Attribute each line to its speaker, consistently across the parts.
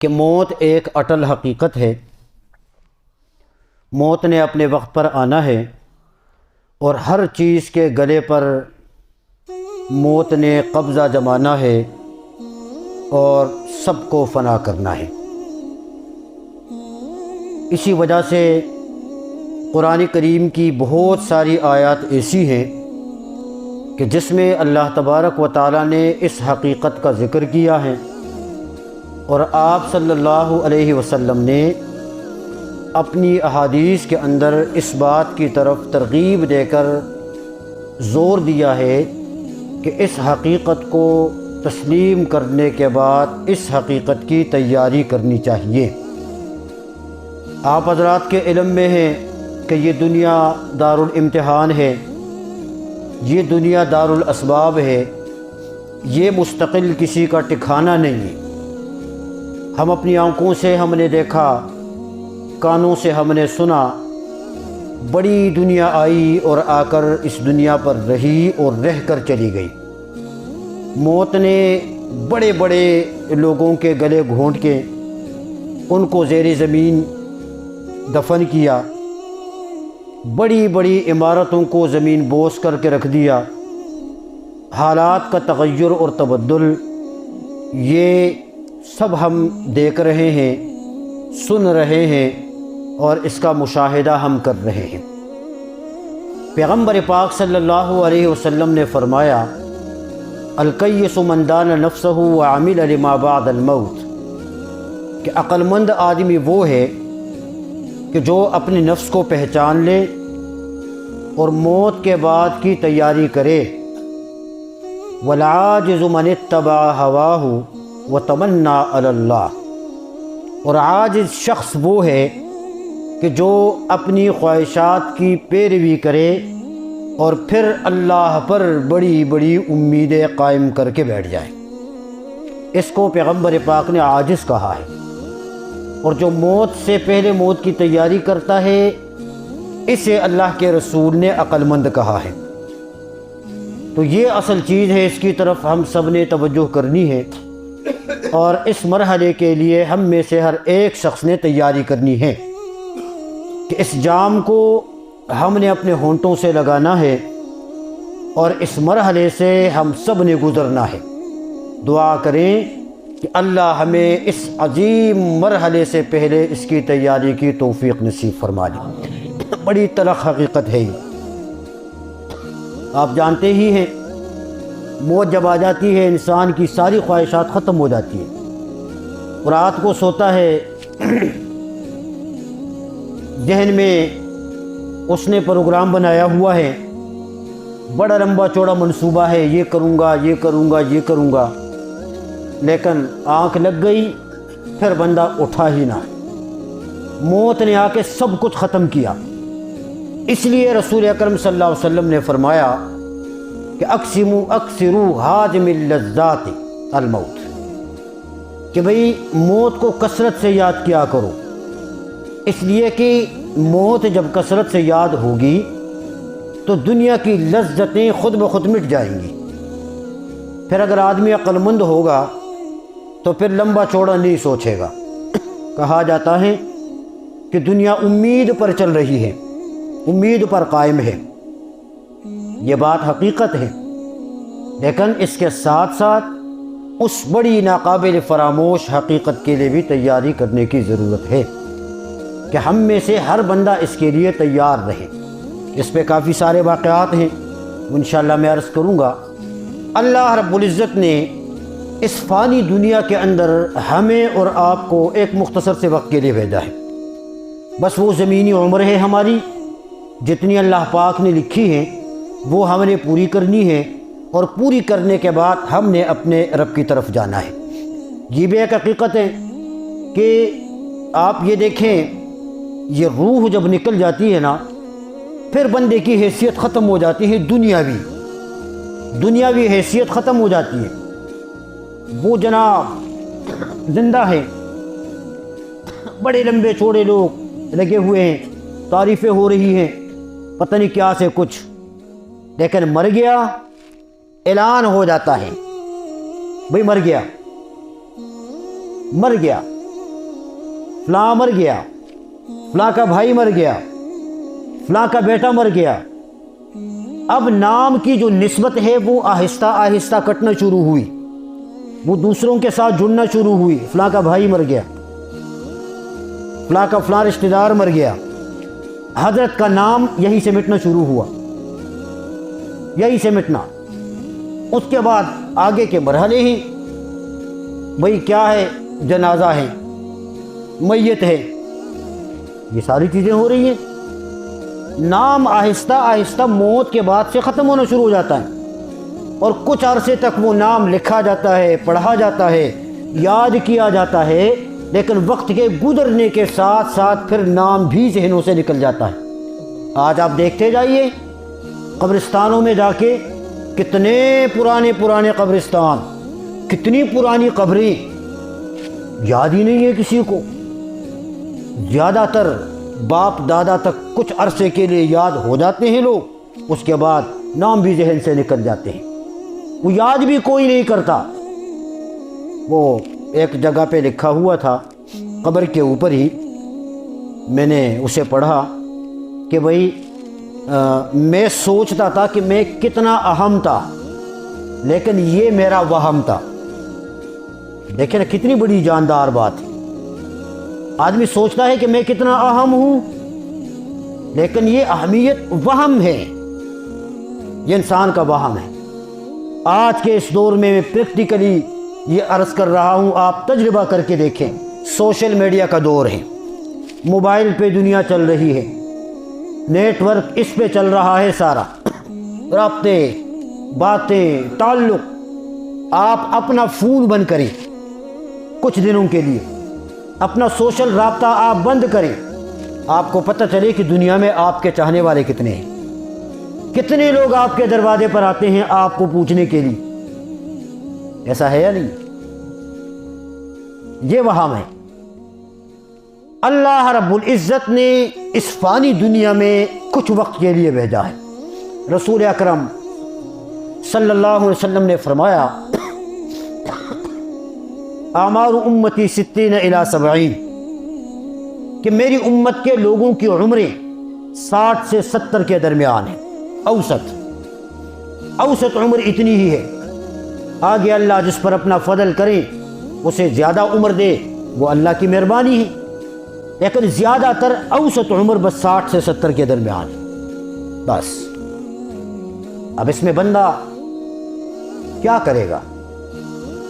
Speaker 1: کہ موت ایک اٹل حقیقت ہے۔ موت نے اپنے وقت پر آنا ہے اور ہر چیز کے گلے پر موت نے قبضہ جمانا ہے اور سب کو فنا کرنا ہے۔ اسی وجہ سے قرآن کریم کی بہت ساری آیات ایسی ہیں کہ جس میں اللہ تبارک و تعالیٰ نے اس حقیقت کا ذکر کیا ہے، اور آپ صلی اللہ علیہ وسلم نے اپنی احادیث کے اندر اس بات کی طرف ترغیب دے کر زور دیا ہے کہ اس حقیقت کو تسلیم کرنے کے بعد اس حقیقت کی تیاری کرنی چاہیے۔ آپ حضرات کے علم میں ہے کہ یہ دنیا دارالامتحان ہے، یہ دنیا دارالاسباب ہے، یہ مستقل کسی کا ٹھکانہ نہیں ہے۔ ہم اپنی آنکھوں سے ہم نے دیکھا، کانوں سے ہم نے سنا، بڑی دنیا آئی اور آ کر اس دنیا پر رہی اور رہ کر چلی گئی۔ موت نے بڑے بڑے لوگوں کے گلے گھونٹ کے ان کو زیر زمین دفن کیا، بڑی بڑی عمارتوں کو زمین بوس کر کے رکھ دیا۔ حالات کا تغیر اور تبدل یہ سب ہم دیکھ رہے ہیں، سن رہے ہیں اور اس کا مشاہدہ ہم کر رہے ہیں۔ پیغمبر پاک صلی اللہ علیہ وسلم نے فرمایا، الکیس من دان نفسہ وعمل لما بعد الموت، کہ عقل مند آدمی وہ ہے کہ جو اپنے نفس کو پہچان لے اور موت کے بعد کی تیاری کرے۔ والعاجز من اتبع ہواہ وتمنى علی اللہ، اور عاجز شخص وہ ہے کہ جو اپنی خواہشات کی پیروی کرے اور پھر اللہ پر بڑی بڑی امیدیں قائم کر کے بیٹھ جائے۔ اس کو پیغمبر پاک نے عاجز کہا ہے، اور جو موت سے پہلے موت کی تیاری کرتا ہے اسے اللہ کے رسول نے عقل مند کہا ہے۔ تو یہ اصل چیز ہے، اس کی طرف ہم سب نے توجہ کرنی ہے، اور اس مرحلے کے لیے ہم میں سے ہر ایک شخص نے تیاری کرنی ہے کہ اس جام کو ہم نے اپنے ہونٹوں سے لگانا ہے اور اس مرحلے سے ہم سب نے گزرنا ہے۔ دعا کریں کہ اللہ ہمیں اس عظیم مرحلے سے پہلے اس کی تیاری کی توفیق نصیب فرما دے۔ بڑی تلخ حقیقت ہے یہ، آپ جانتے ہی ہیں، موت جب آ جاتی ہے انسان کی ساری خواہشات ختم ہو جاتی ہیں، اور رات کو سوتا ہے ذہن میں اس نے پروگرام بنایا ہوا ہے، بڑا لمبا چوڑا منصوبہ ہے، یہ کروں گا یہ کروں گا یہ کروں گا، لیکن آنکھ لگ گئی پھر بندہ اٹھا ہی نہ۔ موت نے آ کے سب کچھ ختم کیا۔ اس لیے رسول اکرم صلی اللہ علیہ وسلم نے فرمایا کہ اکثروا حاجم اللذات الموت، کہ بھئی موت کو کثرت سے یاد کیا کرو، اس لیے کہ موت جب کثرت سے یاد ہوگی تو دنیا کی لذتیں خود بخود مٹ جائیں گی۔ پھر اگر آدمی عقل مند ہوگا تو پھر لمبا چوڑا نہیں سوچے گا۔ کہا جاتا ہے کہ دنیا امید پر چل رہی ہے، امید پر قائم ہے، یہ بات حقیقت ہے، لیکن اس کے ساتھ ساتھ اس بڑی ناقابل فراموش حقیقت کے لیے بھی تیاری کرنے کی ضرورت ہے کہ ہم میں سے ہر بندہ اس کے لیے تیار رہے۔ اس پہ کافی سارے واقعات ہیں، انشاءاللہ میں عرض کروں گا۔ اللہ رب العزت نے اس فانی دنیا کے اندر ہمیں اور آپ کو ایک مختصر سے وقت کے لیے بھیجا ہے۔ بس وہ زمینی عمر ہے ہماری، جتنی اللہ پاک نے لکھی ہے وہ ہم نے پوری کرنی ہے، اور پوری کرنے کے بعد ہم نے اپنے رب کی طرف جانا ہے۔ یہ بھی ایک حقیقت ہے کہ آپ یہ دیکھیں، یہ روح جب نکل جاتی ہے نا، پھر بندے کی حیثیت ختم ہو جاتی ہے، دنیاوی حیثیت ختم ہو جاتی ہے۔ وہ جناب زندہ ہے، بڑے لمبے چوڑے لوگ لگے ہوئے ہیں، تعریفیں ہو رہی ہیں، پتہ نہیں کیا سے کچھ، لیکن مر گیا اعلان ہو جاتا ہے، بھئی مر گیا، فلاں مر گیا، فلاں کا بھائی مر گیا، فلاں کا بیٹا مر گیا، اب نام کی جو نسبت ہے وہ آہستہ آہستہ کٹنا شروع ہوئی، وہ دوسروں کے ساتھ جڑنا شروع ہوئی۔ فلاں کا بھائی مر گیا، فلاں کا فلاں رشتہ دار مر گیا، حضرت کا نام یہیں سے مٹنا شروع ہوا، یہیں سے مٹنا۔ اس کے بعد آگے کے مرحلے ہی بھئی کیا ہے، جنازہ ہے، میت ہے، یہ ساری چیزیں ہو رہی ہیں۔ نام آہستہ آہستہ موت کے بعد سے ختم ہونا شروع ہو جاتا ہے، اور کچھ عرصے تک وہ نام لکھا جاتا ہے، پڑھا جاتا ہے، یاد کیا جاتا ہے، لیکن وقت کے گزرنے کے ساتھ ساتھ پھر نام بھی ذہنوں سے نکل جاتا ہے۔ آج آپ دیکھتے جائیے قبرستانوں میں جا کے، کتنے پرانے پرانے قبرستان، کتنی پرانی قبریں، یاد ہی نہیں ہے کسی کو۔ زیادہ تر باپ دادا تک کچھ عرصے کے لیے یاد ہو جاتے ہیں لوگ، اس کے بعد نام بھی ذہن سے نکل جاتے ہیں، وہ یاد بھی کوئی نہیں کرتا۔ وہ ایک جگہ پہ لکھا ہوا تھا قبر کے اوپر ہی، میں نے اسے پڑھا کہ بھئی میں سوچتا تھا کہ میں کتنا اہم تھا، لیکن یہ میرا وہم تھا۔ دیکھیں نا کتنی بڑی جاندار بات ہے۔ آدمی سوچتا ہے کہ میں کتنا اہم ہوں، لیکن یہ اہمیت وہم ہے، یہ انسان کا وہم ہے۔ آج کے اس دور میں پریکٹیکلی یہ عرض کر رہا ہوں، آپ تجربہ کر کے دیکھیں۔ سوشل میڈیا کا دور ہے، موبائل پہ دنیا چل رہی ہے، نیٹ ورک اس پہ چل رہا ہے، سارا رابطے، باتیں، تعلق۔ آپ اپنا فون بند کریں کچھ دنوں کے لیے، اپنا سوشل رابطہ آپ بند کریں، آپ کو پتہ چلے کہ دنیا میں آپ کے چاہنے والے کتنے ہیں، کتنے لوگ آپ کے دروازے پر آتے ہیں آپ کو پوچھنے کے لیے۔ ایسا ہے یا نہیں؟ یہ وہم ہے۔ اللہ رب العزت نے اس فانی دنیا میں کچھ وقت کے لیے بھیجا ہے۔ رسول اکرم صلی اللہ علیہ وسلم نے فرمایا، اعمار امتی 60 الی 70، کہ میری امت کے لوگوں کی عمریں 60 سے 70 کے درمیان ہیں، اوسط عمر اتنی ہی ہے۔ آگے اللہ جس پر اپنا فضل کرے اسے زیادہ عمر دے، وہ اللہ کی مہربانی ہے، لیکن زیادہ تر اوسط عمر بس 60 سے 70 کے درمیان ہے بس۔ اب اس میں بندہ کیا کرے گا؟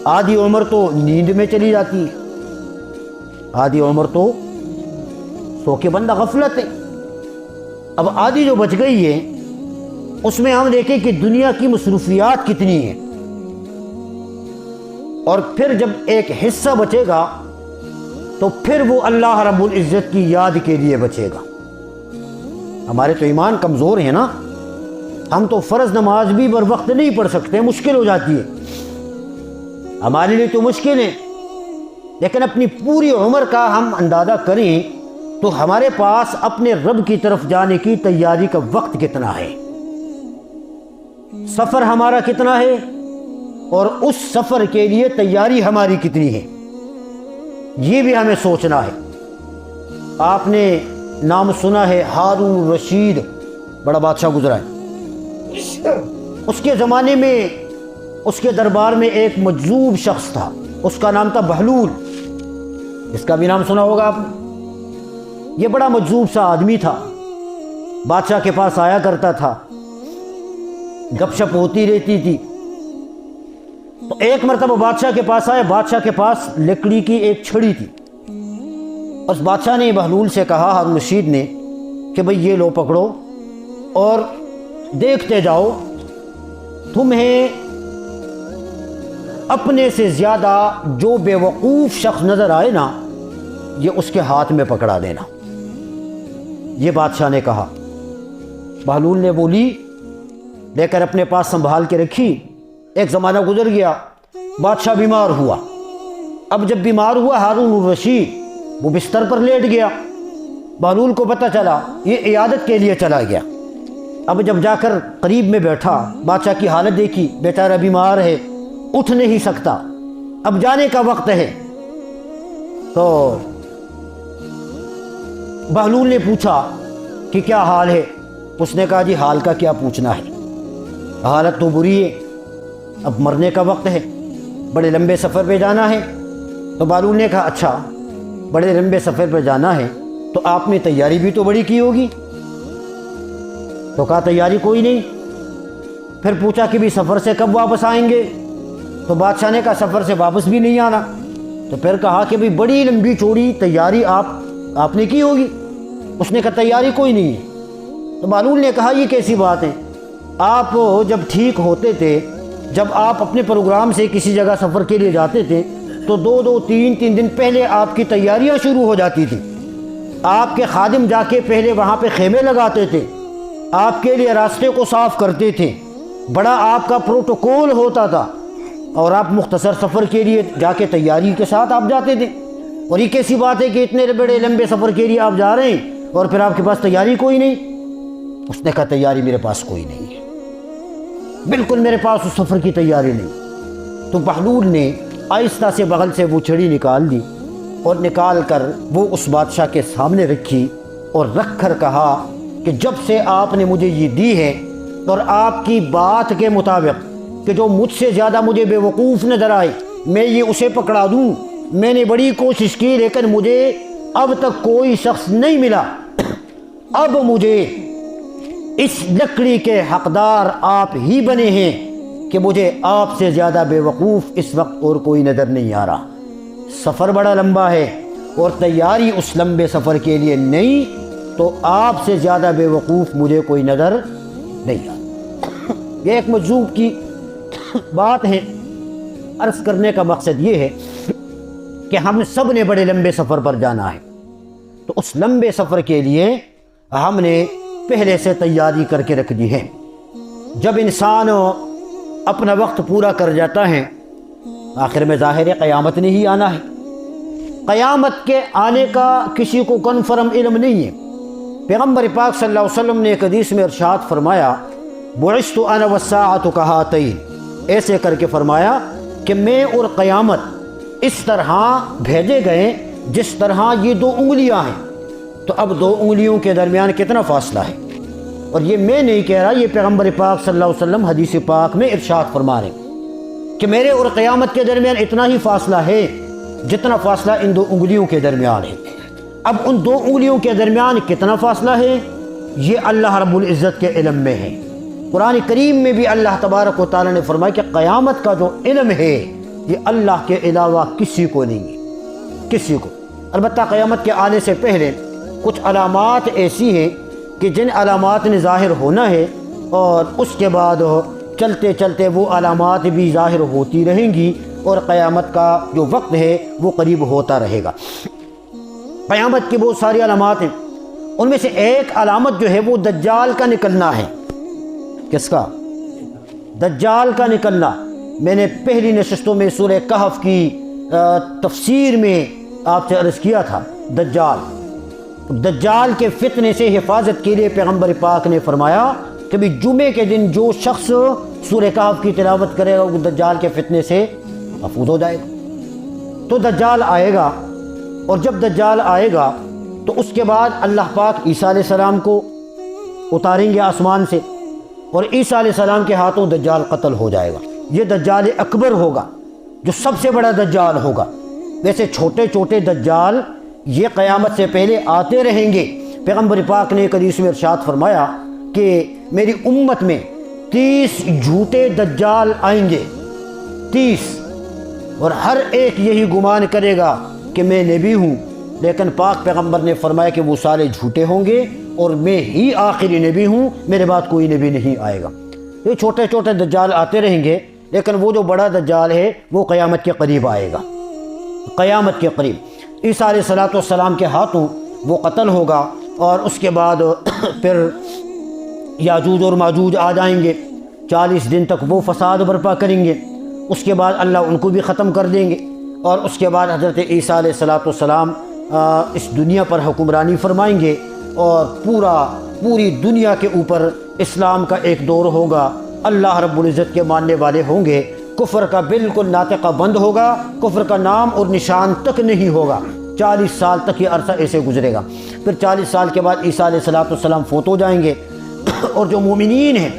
Speaker 1: آدھی عمر تو نیند میں چلی جاتی ہے، آدھی عمر تو سو کے بندہ غفلت ہے۔ اب آدھی جو بچ گئی ہے اس میں ہم دیکھیں کہ دنیا کی مصروفیات کتنی ہیں، اور پھر جب ایک حصہ بچے گا تو پھر وہ اللہ رب العزت کی یاد کے لیے بچے گا۔ ہمارے تو ایمان کمزور ہیں نا، ہم تو فرض نماز بھی بر وقت نہیں پڑھ سکتے، مشکل ہو جاتی ہے ہمارے لیے، تو مشکل ہے۔ لیکن اپنی پوری عمر کا ہم اندازہ کریں تو ہمارے پاس اپنے رب کی طرف جانے کی تیاری کا وقت کتنا ہے، سفر ہمارا کتنا ہے، اور اس سفر کے لیے تیاری ہماری کتنی ہے، یہ بھی ہمیں سوچنا ہے۔ آپ نے نام سنا ہے ہارون الرشید، بڑا بادشاہ گزرا ہے۔ اس کے زمانے میں اس کے دربار میں ایک مجذوب شخص تھا، اس کا نام تھا بہلول، اس کا بھی نام سنا ہوگا آپ نے۔ یہ بڑا مجذوب سا آدمی تھا، بادشاہ کے پاس آیا کرتا تھا، گپ شپ ہوتی رہتی تھی۔ تو ایک مرتبہ بادشاہ کے پاس آیا، بادشاہ کے پاس لکڑی کی ایک چھڑی تھی۔ اس بادشاہ نے بہلول سے کہا، ہارون رشید نے، کہ بھئی یہ لو پکڑو اور دیکھتے جاؤ، تمہیں اپنے سے زیادہ جو بے وقوف شخص نظر آئے نا، یہ اس کے ہاتھ میں پکڑا دینا۔ یہ بادشاہ نے کہا۔ بہلول نے بولی لے کر اپنے پاس سنبھال کے رکھی۔ ایک زمانہ گزر گیا، بادشاہ بیمار ہوا۔ اب جب بیمار ہوا ہارون الرشید، وہ بستر پر لیٹ گیا۔ بہلول کو پتہ چلا، یہ عیادت کے لیے چلا گیا۔ اب جب جا کر قریب میں بیٹھا، بادشاہ کی حالت دیکھی، بیچارہ بیمار ہے، اٹھ نہیں سکتا، اب جانے کا وقت ہے۔ تو بہلول نے پوچھا کہ کیا حال ہے؟ اس نے کہا جی حال کا کیا پوچھنا ہے، حالت تو بری ہے، اب مرنے کا وقت ہے، بڑے لمبے سفر پہ جانا ہے۔ تو بہلول نے کہا اچھا بڑے لمبے سفر پہ جانا ہے تو آپ نے تیاری بھی تو بڑی کی ہوگی۔ تو کہا تیاری کوئی نہیں۔ پھر پوچھا کہ بھی سفر سے کب واپس آئیں گے؟ تو بادشاہ نے کہا سفر سے واپس بھی نہیں آنا۔ تو پھر کہا کہ بھی بڑی لمبی چوڑی تیاری آپ نے کی ہوگی۔ اس نے کہا تیاری کوئی نہیں ہے۔ تو بہلول نے کہا یہ کیسی بات ہے، آپ جب ٹھیک ہوتے تھے، جب آپ اپنے پروگرام سے کسی جگہ سفر کے لیے جاتے تھے تو دو تین دن پہلے آپ کی تیاریاں شروع ہو جاتی تھی، آپ کے خادم جا کے پہلے وہاں پہ خیمے لگاتے تھے، آپ کے لیے راستے کو صاف کرتے تھے، بڑا آپ کا پروٹوکول ہوتا تھا، اور آپ مختصر سفر کے لیے جا کے تیاری کے ساتھ آپ جاتے تھے۔ اور یہ کیسی بات ہے کہ اتنے بڑے لمبے سفر کے لیے آپ جا رہے ہیں اور پھر آپ کے پاس تیاری کوئی نہیں؟ اس نے کہا تیاری میرے پاس کوئی نہیں ہے، بالکل میرے پاس اس سفر کی تیاری نہیں۔ تو بہلول نے آہستہ سے بغل سے وہ چھڑی نکال دی اور نکال کر وہ اس بادشاہ کے سامنے رکھی اور رکھ کر کہا کہ جب سے آپ نے مجھے یہ دی ہے اور آپ کی بات کے مطابق کہ جو مجھ سے زیادہ مجھے بے وقوف نظر آئے میں یہ اسے پکڑا دوں، میں نے بڑی کوشش کی لیکن مجھے اب تک کوئی شخص نہیں ملا، اب مجھے اس لکڑی کے حقدار آپ ہی بنے ہیں کہ مجھے آپ سے زیادہ بے وقوف اس وقت اور کوئی نظر نہیں آ رہا۔ سفر بڑا لمبا ہے اور تیاری اس لمبے سفر کے لیے نہیں، تو آپ سے زیادہ بے وقوف مجھے کوئی نظر نہیں آتا۔ یہ ایک مجذوب کی بات ہے۔ عرض کرنے کا مقصد یہ ہے کہ ہم سب نے بڑے لمبے سفر پر جانا ہے، تو اس لمبے سفر کے لیے ہم نے پہلے سے تیاری کر کے رکھ دی ہے۔ جب انسان اپنا وقت پورا کر جاتا ہے آخر میں ظاہر ہے قیامت نے ہی آنا ہے۔ قیامت کے آنے کا کسی کو کنفرم علم نہیں ہے۔ پیغمبر پاک صلی اللہ علیہ وسلم نے ایک حدیث میں ارشاد فرمایا بعثت انا والساعۃ کہاتین، ایسے کر کے فرمایا کہ میں اور قیامت اس طرح بھیجے گئے جس طرح یہ دو انگلیاں ہیں۔ تو اب دو انگلیوں کے درمیان کتنا فاصلہ ہے؟ اور یہ میں نہیں کہہ رہا، یہ پیغمبر پاک صلی اللہ علیہ وسلم حدیث پاک میں ارشاد فرما رہے ہیں کہ میرے اور قیامت کے درمیان اتنا ہی فاصلہ ہے جتنا فاصلہ ان دو انگلیوں کے درمیان ہے۔ اب ان دو انگلیوں کے درمیان کتنا فاصلہ ہے یہ اللہ رب العزت کے علم میں ہے۔ قرآن کریم میں بھی اللہ تبارک و تعالیٰ نے فرمایا کہ قیامت کا جو علم ہے یہ اللہ کے علاوہ کسی کو نہیں ہے، کسی کو۔ البتہ قیامت کے آنے سے پہلے کچھ علامات ایسی ہیں کہ جن علامات نے ظاہر ہونا ہے، اور اس کے بعد چلتے چلتے وہ علامات بھی ظاہر ہوتی رہیں گی اور قیامت کا جو وقت ہے وہ قریب ہوتا رہے گا۔ قیامت کی بہت ساری علامات ہیں، ان میں سے ایک علامت جو ہے وہ دجال کا نکلنا ہے۔ کس کا؟ دجال کا نکلنا۔ میں نے پہلی نشستوں میں سورہ کہف کی تفسیر میں آپ سے عرض کیا تھا دجال کے فتنے سے حفاظت کے لیے پیغمبر پاک نے فرمایا کہ بھی جمعے کے دن جو شخص سورہ کہف کی تلاوت کرے گا وہ دجال کے فتنے سے محفوظ ہو جائے گا۔ تو دجال آئے گا، اور جب دجال آئے گا تو اس کے بعد اللہ پاک عیسیٰ علیہ السلام کو اتاریں گے آسمان سے، اور عیسیٰ علیہ السلام کے ہاتھوں دجال قتل ہو جائے گا۔ یہ دجال اکبر ہوگا جو سب سے بڑا دجال ہوگا۔ ویسے چھوٹے چھوٹے دجال یہ قیامت سے پہلے آتے رہیں گے۔ پیغمبر پاک نے ایک حدیث میں ارشاد فرمایا کہ میری امت میں 30 جھوٹے دجال آئیں گے، 30، اور ہر ایک یہی گمان کرے گا کہ میں نبی ہوں، لیکن پاک پیغمبر نے فرمایا کہ وہ سارے جھوٹے ہوں گے اور میں ہی آخری نبی ہوں، میرے بعد کوئی نبی نہیں آئے گا۔ یہ چھوٹے چھوٹے دجال آتے رہیں گے، لیکن وہ جو بڑا دجال ہے وہ قیامت کے قریب آئے گا۔ قیامت کے قریب عیسیٰ علیہ السلام کے ہاتھوں وہ قتل ہوگا، اور اس کے بعد پھر یاجوج اور ماجوج آ جائیں گے، 40 دن تک وہ فساد برپا کریں گے، اس کے بعد اللہ ان کو بھی ختم کر دیں گے، اور اس کے بعد حضرت عیسیٰ علیہ السلام اس دنیا پر حکمرانی فرمائیں گے، اور پوری دنیا کے اوپر اسلام کا ایک دور ہوگا۔ اللہ رب العزت کے ماننے والے ہوں گے، کفر کا بالکل ناطقہ بند ہوگا، کفر کا نام اور نشان تک نہیں ہوگا۔ 40 سال تک یہ عرصہ ایسے گزرے گا. پھر 40 سال کے بعد عیسیٰ علیہ السلام فوت ہو جائیں گے اور جو مومنین ہیں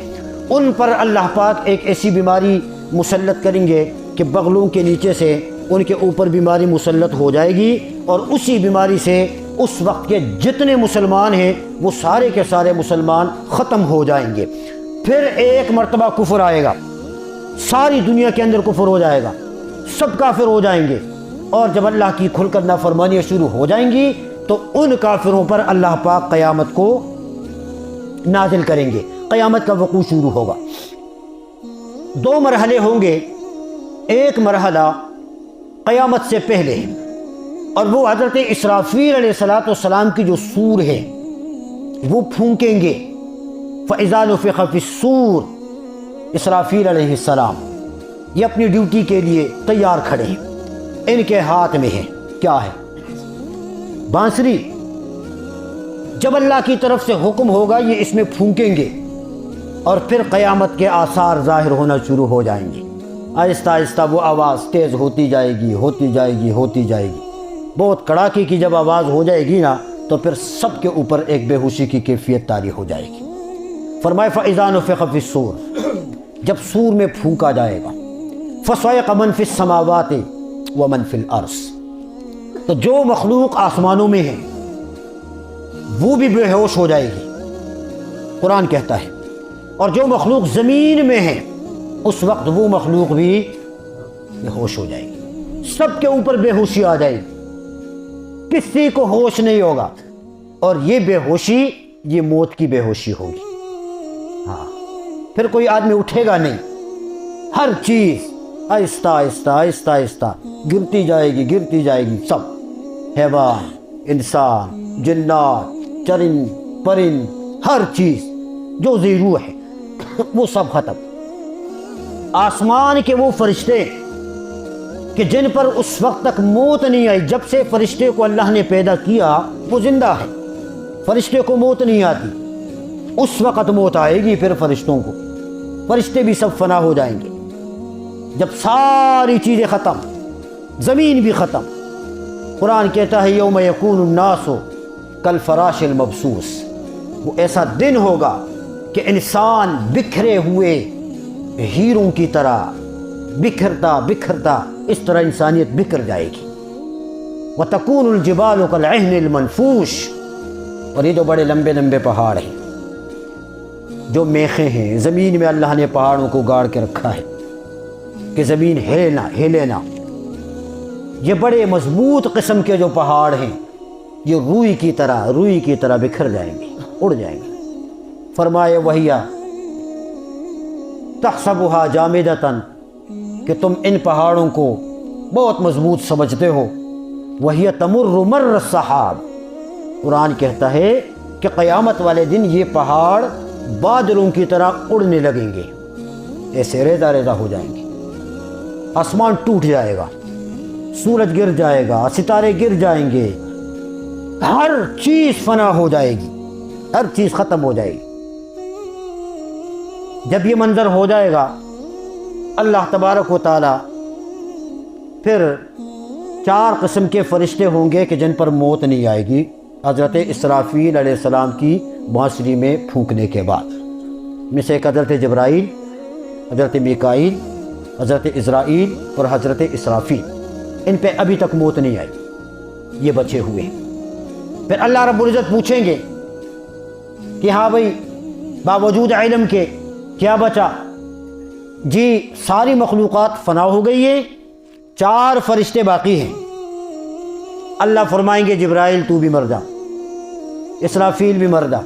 Speaker 1: ان پر اللہ پاک ایک ایسی بیماری مسلط کریں گے کہ بغلوں کے نیچے سے ان کے اوپر بیماری مسلط ہو جائے گی، اور اسی بیماری سے اس وقت کے جتنے مسلمان ہیں وہ سارے کے سارے مسلمان ختم ہو جائیں گے. پھر ایک مرتبہ کفر آئے گا، ساری دنیا کے اندر کفر ہو جائے گا، سب کافر ہو جائیں گے، اور جب اللہ کی کھل کر نافرمانیاں شروع ہو جائیں گی تو ان کافروں پر اللہ پاک قیامت کو نازل کریں گے، قیامت کا وقوع شروع ہوگا. 2 مرحلے ہوں گے. ایک مرحلہ قیامت سے پہلے اور وہ حضرت اسرافیل علیہ السلام کی جو سور ہے وہ پھونکیں گے. فَإِذَا نُفِخَ فِي الصُّورِ، اسرافیل علیہ السلام یہ اپنی ڈیوٹی کے لیے تیار کھڑے ہیں. ان کے ہاتھ میں ہے کیا ہے؟ بانسری. جب اللہ کی طرف سے حکم ہوگا یہ اس میں پھونکیں گے اور پھر قیامت کے آثار ظاہر ہونا شروع ہو جائیں گے. آہستہ آہستہ وہ آواز تیز ہوتی جائے گی، ہوتی جائے گی، ہوتی جائے گی. بہت کڑاکے کی جب آواز ہو جائے گی نا تو پھر سب کے اوپر ایک بے ہوشی کی کیفیت طاری ہو جائے گی. فرمائے فَإِذَا نُفِخَ فِي الصُّورِ، جب سور میں پھونکا جائے گا، فَصَعِقَ مَن فِي السَّمَاوَاتِ وَمَن فِي الْأَرْضِ، تو جو مخلوق آسمانوں میں ہے وہ بھی بے ہوش ہو جائے گی، قرآن کہتا ہے، اور جو مخلوق زمین میں ہے اس وقت وہ مخلوق بھی بے ہوش ہو جائے گی. سب کے اوپر بے ہوشی آ جائے گی، کسی کو ہوش نہیں ہوگا، اور یہ بے ہوشی یہ موت کی بے ہوشی ہوگی. ہاں، پھر کوئی آدمی اٹھے گا نہیں، ہر چیز آہستہ آہستہ آہستہ آہستہ گرتی جائے گی، گرتی جائے گی. سب حیوان، انسان، جنات، چرند پرند، ہر چیز جو ذی روح ہے وہ سب ختم. آسمان کے وہ فرشتے کہ جن پر اس وقت تک موت نہیں آئی، جب سے فرشتے کو اللہ نے پیدا کیا وہ زندہ ہے، فرشتے کو موت نہیں آتی. اس وقت موت آئے گی پھر فرشتوں کو، فرشتے بھی سب فنا ہو جائیں گے. جب ساری چیزیں ختم، زمین بھی ختم. قرآن کہتا ہے یوم یکون الناس کالفراش المبثوث، وہ ایسا دن ہوگا کہ انسان بکھرے ہوئے ہیروں کی طرح بکھرتا بکھرتا اس طرح انسانیت بکھر جائے گی. وَتَكُونُ الْجِبَالُ كَالْعِهْنِ الْمَنْفُوشِ، اور یہ جو بڑے لمبے لمبے پہاڑ ہیں، جو میخیں ہیں، زمین میں اللہ نے پہاڑوں کو گاڑ کے رکھا ہے کہ زمین ہلے نہ. یہ بڑے مضبوط قسم کے جو پہاڑ ہیں یہ روئی کی طرح بکھر جائیں گے، اڑ جائیں گے. فرمائے وَهِيَ تَحْسَبُهَا جَامِدَةً، کہ تم ان پہاڑوں کو بہت مضبوط سمجھتے ہو. وَهِيَ تَمُرُّ مَرَّ السَّحَابِ، قرآن کہتا ہے کہ قیامت والے دن یہ پہاڑ بادلوں کی طرح اڑنے لگیں گے، ایسے ریزہ ریزہ ہو جائیں گے. آسمان ٹوٹ جائے گا، سورج گر جائے گا، ستارے گر جائیں گے، ہر چیز فنا ہو جائے گی، ہر چیز ختم ہو جائے گی. جب یہ منظر ہو جائے گا اللہ تبارک و تعالی پھر 4 قسم کے فرشتے ہوں گے کہ جن پر موت نہیں آئے گی حضرت اسرافیل علیہ السلام کی بانسری میں پھونکنے کے بعد. میں سے ایک حضرت جبرائیل، حضرت میکائیل، حضرت عزرائیل اور حضرت اسرافیل، ان پہ ابھی تک موت نہیں آئی، یہ بچے ہوئے. پھر اللہ رب العزت پوچھیں گے کہ ہاں بھائی باوجود علم کے کیا بچا؟ جی ساری مخلوقات فنا ہو گئی ہے، 4 فرشتے باقی ہیں. اللہ فرمائیں گے جبرائیل تو بھی مر جا، اسرافیل بھی مر جا،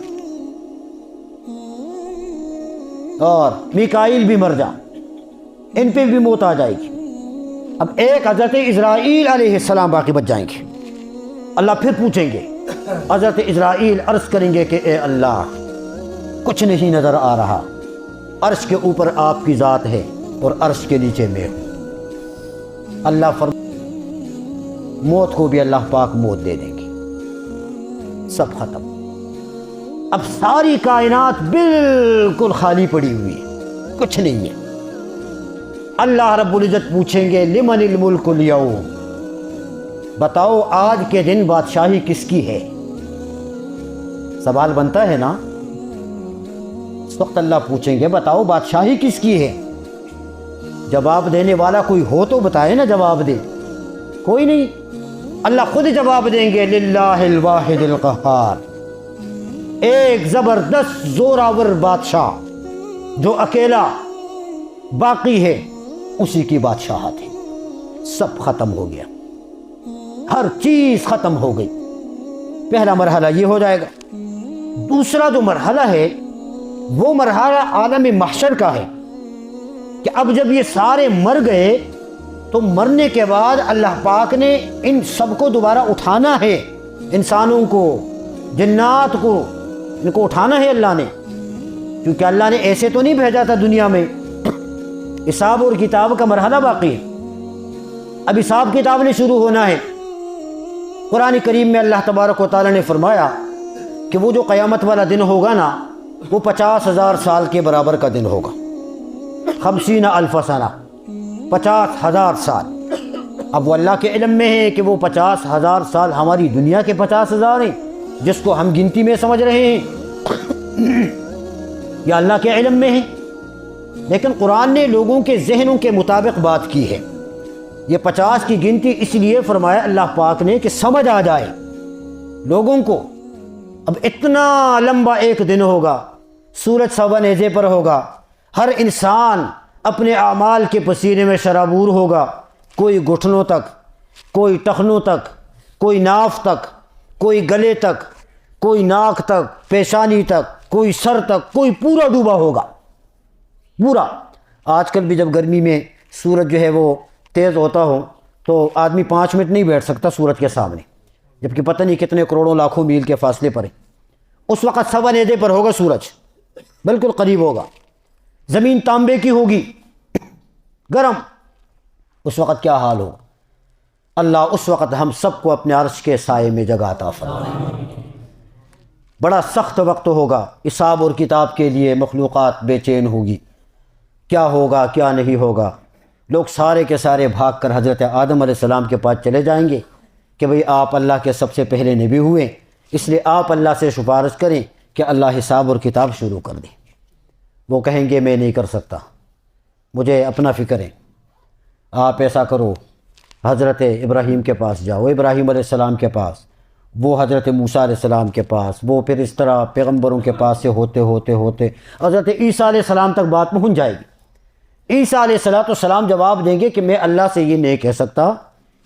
Speaker 1: اور میکائیل بھی مر جا، ان پہ بھی موت آ جائے گی. اب ایک حضرت عزرائیل علیہ السلام باقی بچ جائیں گے. اللہ پھر پوچھیں گے، حضرت عزرائیل عرض کریں گے کہ اے اللہ کچھ نہیں نظر آ رہا، عرش کے اوپر آپ کی ذات ہے اور عرش کے نیچے میں ہوں. اللہ موت کو بھی اللہ پاک موت دے دیں گے، سب ختم. اب ساری کائنات بالکل خالی پڑی ہوئی ہے، کچھ نہیں ہے. اللہ رب العزت پوچھیں گے لمن الملک اليوم، بتاؤ آج کے دن بادشاہی کس کی ہے؟ سوال بنتا ہے نا، اس وقت اللہ پوچھیں گے بتاؤ بادشاہی کس کی ہے؟ جواب دینے والا کوئی ہو تو بتائے نا، جواب دے، کوئی نہیں۔ اللہ خود جواب دیں گے للہ الواحد القہار، ایک زبردست زوراور بادشاہ جو اکیلا باقی ہے، اسی کی بادشاہت ہے۔ سب ختم ہو گیا، ہر چیز ختم ہو گئی۔ پہلا مرحلہ یہ ہو جائے گا۔ دوسرا جو مرحلہ ہے وہ مرحلہ عالم محشر کا ہے کہ اب جب یہ سارے مر گئے تو مرنے کے بعد اللہ پاک نے ان سب کو دوبارہ اٹھانا ہے، انسانوں کو، جنات کو، ان کو اٹھانا ہے اللہ نے، کیونکہ اللہ نے ایسے تو نہیں بھیجا تھا دنیا میں۔ حساب اور کتاب کا مرحلہ باقی ہے، اب حساب کتاب نے شروع ہونا ہے۔ قرآن کریم میں اللہ تبارک و تعالیٰ نے فرمایا کہ وہ جو قیامت والا دن ہوگا نا، وہ 50,000 سال کے برابر کا دن ہوگا۔ 50,000 سنہ، 50,000 سال۔ اب وہ اللہ کے علم میں ہے کہ وہ 50,000 سال ہماری دنیا کے 50,000 ہیں جس کو ہم گنتی میں سمجھ رہے ہیں، یا اللہ کے علم میں ہے۔ لیکن قرآن نے لوگوں کے ذہنوں کے مطابق بات کی ہے۔ یہ 50 کی گنتی اس لیے فرمایا اللہ پاک نے کہ سمجھ آ جائے لوگوں کو۔ اب اتنا لمبا ایک دن ہوگا، سورج سوا نیزے پر ہوگا، ہر انسان اپنے اعمال کے پسینے میں شرابور ہوگا، کوئی گھٹنوں تک، کوئی ٹخنوں تک، کوئی ناف تک، کوئی گلے تک، کوئی ناک تک، پیشانی تک، کوئی سر تک، کوئی پورا ڈوبا ہوگا، پورا۔ آج کل بھی جب گرمی میں سورج جو ہے وہ تیز ہوتا ہو تو آدمی 5 منٹ نہیں بیٹھ سکتا سورج کے سامنے، جبکہ پتہ نہیں کتنے کروڑوں لاکھوں میل کے فاصلے پر ہے۔ اس وقت سوا نیزے پر ہوگا سورج، بالکل قریب ہوگا، زمین تانبے کی ہوگی، گرم۔ اس وقت کیا حال ہوگا؟ اللہ اس وقت ہم سب کو اپنے عرش کے سائے میں جگہ عطا فرمائے۔ بڑا سخت وقت ہوگا، حساب اور کتاب کے لیے مخلوقات بے چین ہوگی، کیا ہوگا کیا نہیں ہوگا۔ لوگ سارے کے سارے بھاگ کر حضرت آدم علیہ السلام کے پاس چلے جائیں گے کہ بھئی آپ اللہ کے سب سے پہلے نبی ہوئے، اس لیے آپ اللہ سے سفارش کریں کہ اللہ حساب اور کتاب شروع کر دیں۔ وہ کہیں گے میں نہیں کر سکتا، مجھے اپنا فکر ہے، آپ ایسا کرو، حضرت ابراہیم کے پاس جاؤ، ابراہیم علیہ السلام کے پاس، وہ حضرت موسیٰ علیہ السلام کے پاس، وہ پھر اس طرح پیغمبروں کے پاس سے ہوتے ہوتے ہوتے حضرت عیسیٰ علیہ السلام تک بات پہنچ جائے گی۔ عیسیٰ علیہ السلام جواب دیں گے کہ میں اللہ سے یہ نہیں کہہ سکتا،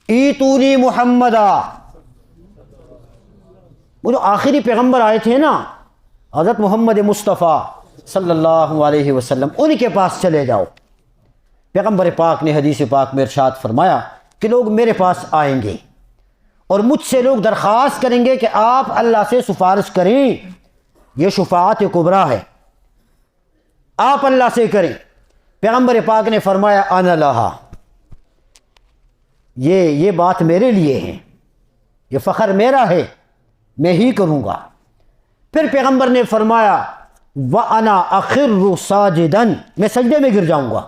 Speaker 1: ایتونی محمدا، وہ جو آخری پیغمبر آئے تھے نا حضرت محمد مصطفیٰ صلی اللہ علیہ وسلم، ان کے پاس چلے جاؤ۔ پیغمبر پاک نے حدیث پاک میں ارشاد فرمایا کہ لوگ میرے پاس آئیں گے اور مجھ سے لوگ درخواست کریں گے کہ آپ اللہ سے سفارش کریں، یہ شفاعت کبریٰ ہے، آپ اللہ سے کریں۔ پیغمبر پاک نے فرمایا انا لہا، یہ بات میرے لیے ہے، یہ فخر میرا ہے، میں ہی کروں گا۔ پھر پیغمبر نے فرمایا وَأَنَا أَخِرُّ سَاجِدًا، میں سجدے میں گر جاؤں گا،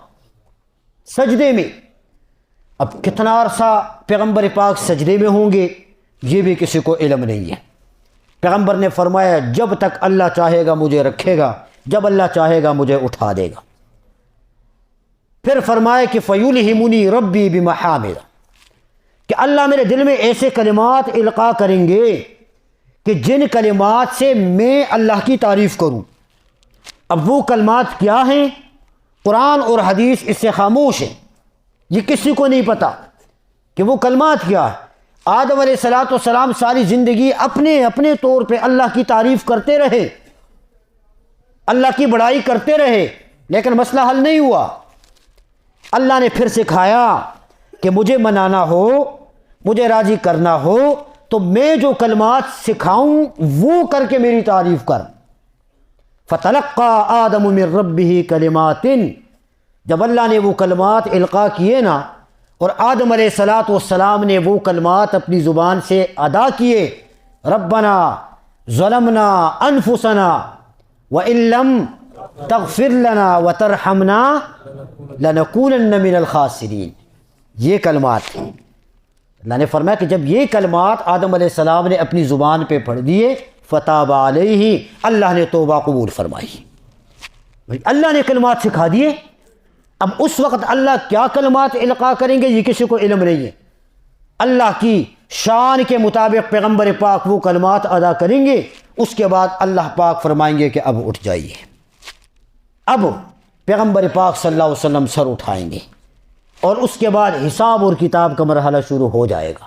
Speaker 1: سجدے میں۔ اب کتنا عرصہ پیغمبر پاک سجدے میں ہوں گے یہ بھی کسی کو علم نہیں ہے۔ پیغمبر نے فرمایا جب تک اللہ چاہے گا مجھے رکھے گا، جب اللہ چاہے گا مجھے اٹھا دے گا۔ پھر فرمایا کہ فَيُلْهِمُنِي رَبِّي بِمَحَامِدَ، کہ اللہ میرے دل میں ایسے کلمات القاء کریں گے کہ جن کلمات سے میں اللہ کی تعریف کروں۔ اب وہ کلمات کیا ہیں؟ قرآن اور حدیث اس سے خاموش ہے، یہ کسی کو نہیں پتا کہ وہ کلمات کیا ہے۔ آدم علیہ السلام ساری زندگی اپنے طور پہ اللہ کی تعریف کرتے رہے، اللہ کی بڑائی کرتے رہے، لیکن مسئلہ حل نہیں ہوا۔ اللہ نے پھر سکھایا کہ مجھے منانا ہو، مجھے راضی کرنا ہو تو میں جو کلمات سکھاؤں وہ کر کے میری تعریف کر۔ فَتَلَقَّى آدَمُ مِن رَبِّهِ كَلِمَاتٍ، جب اللہ نے وہ کلمات القاء کیے نا اور آدم علیہ السلام نے وہ کلمات اپنی زبان سے ادا کیے، ربنا ظلمنا انفسنا وَإِن لَّمْ تغفر لنا وترحمنا لنکونن من الخاسرین، یہ کلمات ہیں۔ اللہ نے فرمایا کہ جب یہ کلمات آدم علیہ السلام نے اپنی زبان پہ پڑھ دیے فتاب علیہ، اللہ نے توبہ قبول فرمائی۔ اللہ نے کلمات سکھا دیے، اب اس وقت اللہ کیا کلمات القاء کریں گے یہ کسی کو علم نہیں ہے۔ اللہ کی شان کے مطابق پیغمبر پاک وہ کلمات ادا کریں گے، اس کے بعد اللہ پاک فرمائیں گے کہ اب اٹھ جائیے۔ اب پیغمبر پاک صلی اللہ علیہ وسلم سر اٹھائیں گے اور اس کے بعد حساب اور کتاب کا مرحلہ شروع ہو جائے گا۔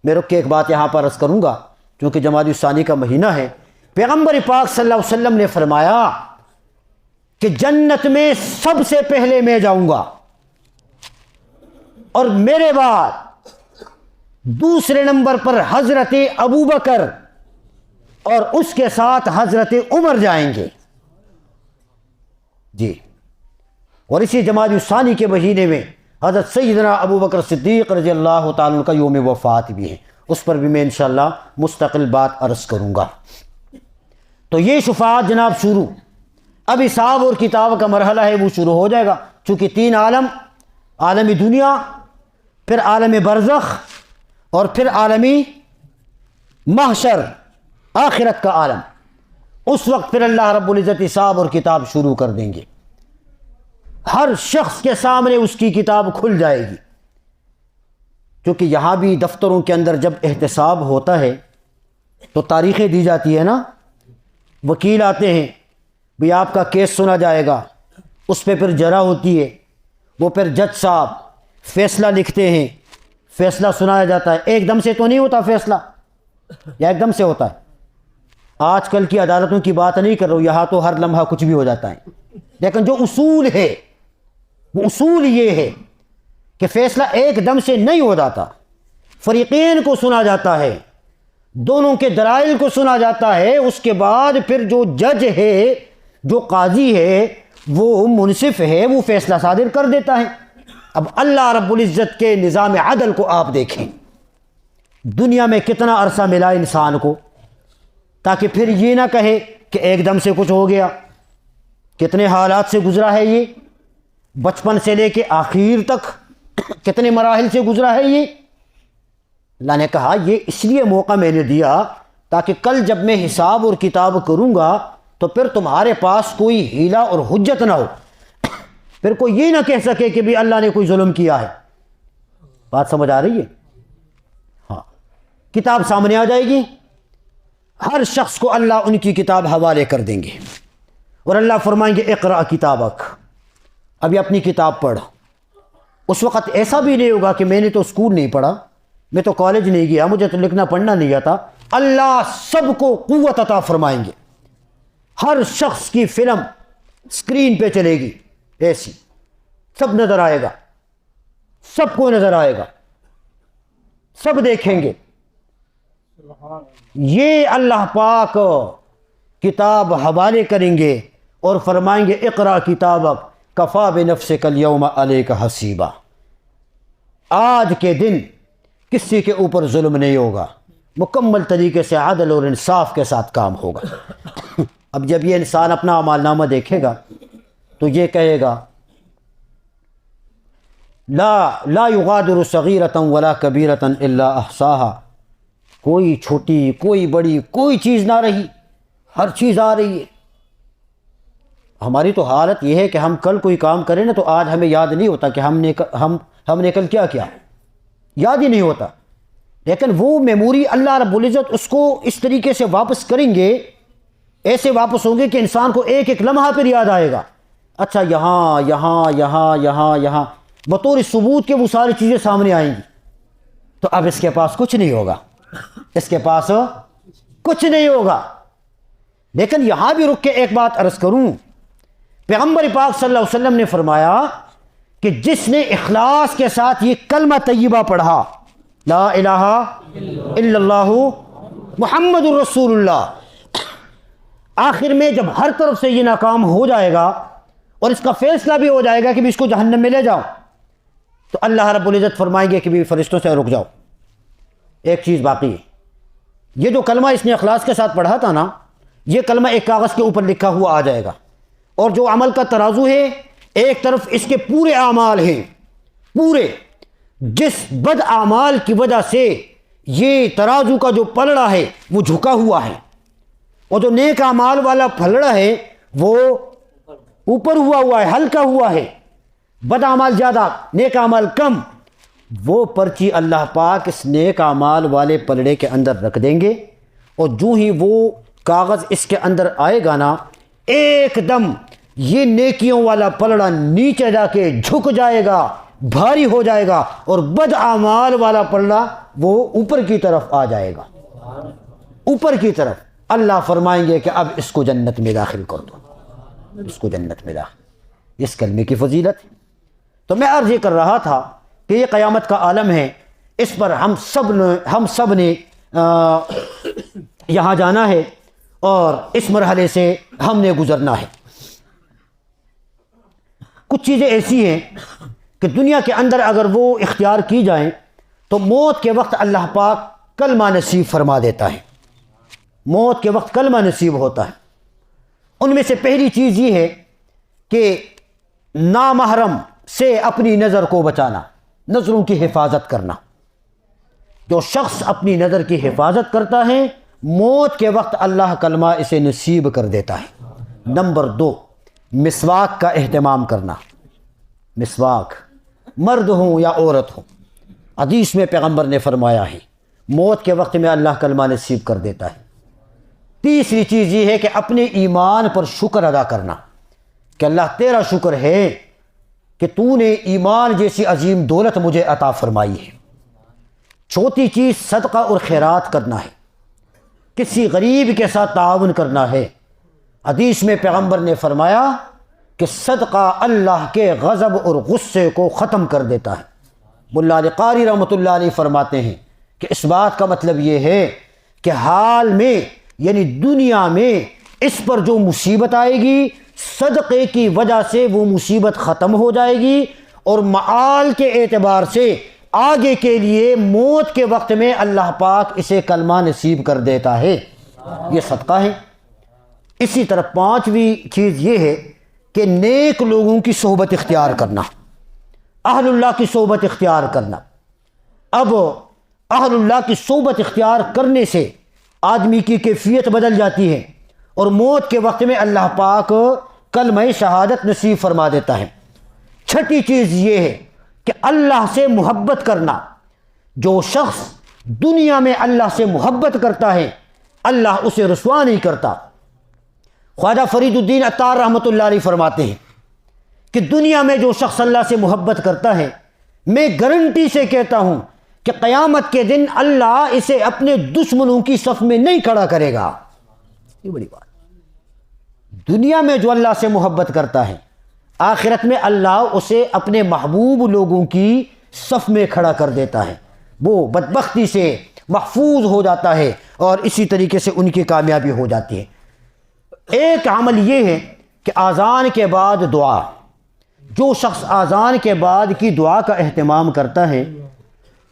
Speaker 1: میں رک کے ایک بات یہاں پر عرض کروں گا، چونکہ جمادی الثانی کا مہینہ ہے۔ پیغمبر پاک صلی اللہ علیہ وسلم نے فرمایا کہ جنت میں سب سے پہلے میں جاؤں گا، اور میرے بعد دوسرے نمبر پر حضرت ابوبکر اور اس کے ساتھ حضرت عمر جائیں گے۔ جی، اور اسی جمادی الثانی کے مہینے میں حضرت سیدنا ابوبکر صدیق رضی اللہ تعالیٰ عنہ کا یوم وفات بھی ہے، اس پر بھی میں انشاءاللہ مستقل بات عرض کروں گا۔ تو یہ شفاعت جناب شروع، اب حساب اور کتاب کا مرحلہ ہے وہ شروع ہو جائے گا، چونکہ تین عالم، عالم دنیا، پھر عالم برزخ، اور پھر عالمی محشر، آخرت کا عالم۔ اس وقت پھر اللہ رب العزت حساب اور کتاب شروع کر دیں گے، ہر شخص کے سامنے اس کی کتاب کھل جائے گی۔ کیونکہ یہاں بھی دفتروں کے اندر جب احتساب ہوتا ہے تو تاریخیں دی جاتی ہے نا، وکیل آتے ہیں، بھی آپ کا کیس سنا جائے گا، اس پہ پھر جرا ہوتی ہے، وہ پھر جج صاحب فیصلہ لکھتے ہیں، فیصلہ سنایا جاتا ہے۔ ایک دم سے تو نہیں ہوتا فیصلہ، یا ایک دم سے ہوتا ہے؟ آج کل کی عدالتوں کی بات نہیں کر رہا ہوں، یہاں تو ہر لمحہ کچھ بھی ہو جاتا ہے، لیکن جو اصول ہے وہ اصول یہ ہے کہ فیصلہ ایک دم سے نہیں ہو جاتا، فریقین کو سنا جاتا ہے، دونوں کے دلائل کو سنا جاتا ہے، اس کے بعد پھر جو جج ہے، جو قاضی ہے، وہ منصف ہے، وہ فیصلہ صادر کر دیتا ہے۔ اب اللہ رب العزت کے نظام عدل کو آپ دیکھیں، دنیا میں کتنا عرصہ ملا انسان کو تاکہ پھر یہ نہ کہے کہ ایک دم سے کچھ ہو گیا۔ کتنے حالات سے گزرا ہے یہ، بچپن سے لے کے آخر تک کتنے مراحل سے گزرا ہے یہ۔ اللہ نے کہا یہ اس لیے موقع میں نے دیا تاکہ کل جب میں حساب اور کتاب کروں گا تو پھر تمہارے پاس کوئی ہیلہ اور حجت نہ ہو، پھر کوئی یہ نہ کہہ سکے کہ بھی اللہ نے کوئی ظلم کیا ہے۔ بات سمجھ آ رہی ہے؟ ہاں، کتاب سامنے آ جائے گی، ہر شخص کو اللہ ان کی کتاب حوالے کر دیں گے، اور اللہ فرمائیں گے اقرأ کتابک، ابھی اپنی کتاب پڑھ۔ اس وقت ایسا بھی نہیں ہوگا کہ میں نے تو اسکول نہیں پڑھا، میں تو کالج نہیں گیا، مجھے تو لکھنا پڑھنا نہیں آتا۔ اللہ سب کو قوت عطا فرمائیں گے، ہر شخص کی فلم اسکرین پہ چلے گی ایسی، سب نظر آئے گا، سب کو نظر آئے گا، سب دیکھیں گے۔ یہ اللہ پاک کتاب حوالے کریں گے اور فرمائیں گے اقرأ کتابک کفا بنفسک الیوم علیک حسیبا، آج کے دن کسی کے اوپر ظلم نہیں ہوگا، مکمل طریقے سے عدل اور انصاف کے ساتھ کام ہوگا۔ اب جب یہ انسان اپنا اعمال نامہ دیکھے گا تو یہ کہے گا لا یغادر صغیرۃ ولا کبیرۃ الا احصاها، کوئی چھوٹی کوئی بڑی کوئی چیز نہ رہی، ہر چیز آ رہی ہے۔ ہماری تو حالت یہ ہے کہ ہم کل کوئی کام کریں نا تو آج ہمیں یاد نہیں ہوتا کہ ہم نے کل کیا کیا، یاد ہی نہیں ہوتا۔ لیکن وہ میموری اللہ رب العزت اس کو اس طریقے سے واپس کریں گے، ایسے واپس ہوں گے کہ انسان کو ایک ایک لمحہ پھر یاد آئے گا، اچھا یہاں یہاں یہاں یہاں یہاں، بطور ثبوت کے وہ ساری چیزیں سامنے آئیں گی۔ تو اب اس کے پاس کچھ نہیں ہوگا، اس کے پاس کچھ نہیں ہوگا۔ لیکن یہاں بھی رک کے ایک بات عرض کروں، پیغمبر پاک صلی اللہ علیہ وسلم نے فرمایا کہ جس نے اخلاص کے ساتھ یہ کلمہ طیبہ پڑھا، لا الہ الا اللہ محمد الرسول اللہ، آخر میں جب ہر طرف سے یہ ناکام ہو جائے گا اور اس کا فیصلہ بھی ہو جائے گا کہ بھی اس کو جہنم میں لے جاؤ، تو اللہ رب العزت فرمائیں گے کہ بھی فرشتوں سے رک جاؤ، ایک چیز باقی ہے۔ یہ جو کلمہ اس نے اخلاص کے ساتھ پڑھا تھا نا، یہ کلمہ ایک کاغذ کے اوپر لکھا ہوا آ جائے گا، اور جو عمل کا ترازو ہے ایک طرف اس کے پورے اعمال ہیں، پورے جس بد اعمال کی وجہ سے یہ ترازو کا جو پلڑا ہے وہ جھکا ہوا ہے، اور جو نیک اعمال والا پلڑا ہے وہ اوپر ہوا ہے، ہلکا ہوا ہے، بد اعمال زیادہ نیک اعمال کم، وہ پرچی اللہ پاک اس نیک اعمال والے پلڑے کے اندر رکھ دیں گے، اور جو ہی وہ کاغذ اس کے اندر آئے گا نا، ایک دم یہ نیکیوں والا پلڑا نیچے جا کے جھک جائے گا، بھاری ہو جائے گا، اور بد اعمال والا پلڑا وہ اوپر کی طرف آ جائے گا، اوپر کی طرف۔ اللہ فرمائیں گے کہ اب اس کو جنت میں داخل کر دو، اس کو جنت میں داخل۔ اس کلمے کی فضیلت۔ تو میں عرض یہ کر رہا تھا کہ یہ قیامت کا عالم ہے، اس پر ہم سب نے یہاں جانا ہے، اور اس مرحلے سے ہم نے گزرنا ہے۔ کچھ چیزیں ایسی ہیں کہ دنیا کے اندر اگر وہ اختیار کی جائیں تو موت کے وقت اللہ پاک کلمہ نصیب فرما دیتا ہے، موت کے وقت کلمہ نصیب ہوتا ہے۔ ان میں سے پہلی چیز یہ ہے کہ نامحرم سے اپنی نظر کو بچانا، نظروں کی حفاظت کرنا۔ جو شخص اپنی نظر کی حفاظت کرتا ہے، موت کے وقت اللہ کلمہ اسے نصیب کر دیتا ہے۔ نمبر 2، مسواک کا اہتمام کرنا۔ مسواک، مرد ہوں یا عورت ہوں، حدیث میں پیغمبر نے فرمایا ہے موت کے وقت میں اللہ کلمہ نصیب کر دیتا ہے۔ تیسری چیز یہ ہے کہ اپنے ایمان پر شکر ادا کرنا، کہ اللہ تیرا شکر ہے کہ تو نے ایمان جیسی عظیم دولت مجھے عطا فرمائی ہے۔ چوتھی چیز صدقہ اور خیرات کرنا ہے، کسی غریب کے ساتھ تعاون کرنا ہے۔ حدیث میں پیغمبر نے فرمایا کہ صدقہ اللہ کے غضب اور غصے کو ختم کر دیتا ہے۔ ملا علی قاری رحمۃ اللہ علیہ فرماتے ہیں کہ اس بات کا مطلب یہ ہے کہ حال میں، یعنی دنیا میں اس پر جو مصیبت آئے گی، صدقے کی وجہ سے وہ مصیبت ختم ہو جائے گی، اور معال کے اعتبار سے آگے کے لیے موت کے وقت میں اللہ پاک اسے کلمہ نصیب کر دیتا ہے۔ یہ صدقہ ہے۔ اسی طرح پانچویں چیز یہ ہے کہ نیک لوگوں کی صحبت اختیار کرنا، اہل اللہ کی صحبت اختیار کرنا۔ اب اہل اللہ کی صحبت اختیار کرنے سے آدمی کی کیفیت بدل جاتی ہے، اور موت کے وقت میں اللہ پاک کلمہ شہادت نصیب فرما دیتا ہے۔ چھٹی چیز یہ ہے کہ اللہ سے محبت کرنا۔ جو شخص دنیا میں اللہ سے محبت کرتا ہے، اللہ اسے رسوا نہیں کرتا۔ خواجہ فرید الدین عطار رحمۃ اللہ علیہ فرماتے ہیں کہ دنیا میں جو شخص اللہ سے محبت کرتا ہے، میں گارنٹی سے کہتا ہوں کہ قیامت کے دن اللہ اسے اپنے دشمنوں کی صف میں نہیں کھڑا کرے گا۔ یہ بڑی بات۔ دنیا میں جو اللہ سے محبت کرتا ہے، آخرت میں اللہ اسے اپنے محبوب لوگوں کی صف میں کھڑا کر دیتا ہے، وہ بدبختی سے محفوظ ہو جاتا ہے، اور اسی طریقے سے ان کی کامیابی ہو جاتی ہے۔ ایک عمل یہ ہے کہ اذان کے بعد دعا۔ جو شخص اذان کے بعد کی دعا کا اہتمام کرتا ہے،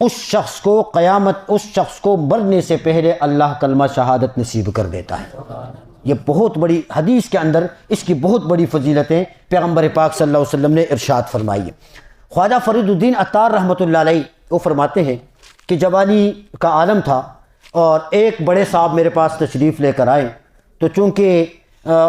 Speaker 1: اس شخص کو مرنے سے پہلے اللہ کلمہ شہادت نصیب کر دیتا ہے۔ یہ بہت بڑی حدیث کے اندر اس کی بہت بڑی فضیلتیں پیغمبر پاک صلی اللہ علیہ وسلم نے ارشاد فرمائی ہے۔ خواجہ فرید الدین عطار رحمۃ اللہ علیہ وہ فرماتے ہیں کہ جوانی کا عالم تھا، اور ایک بڑے صاحب میرے پاس تشریف لے کر آئے، تو چونکہ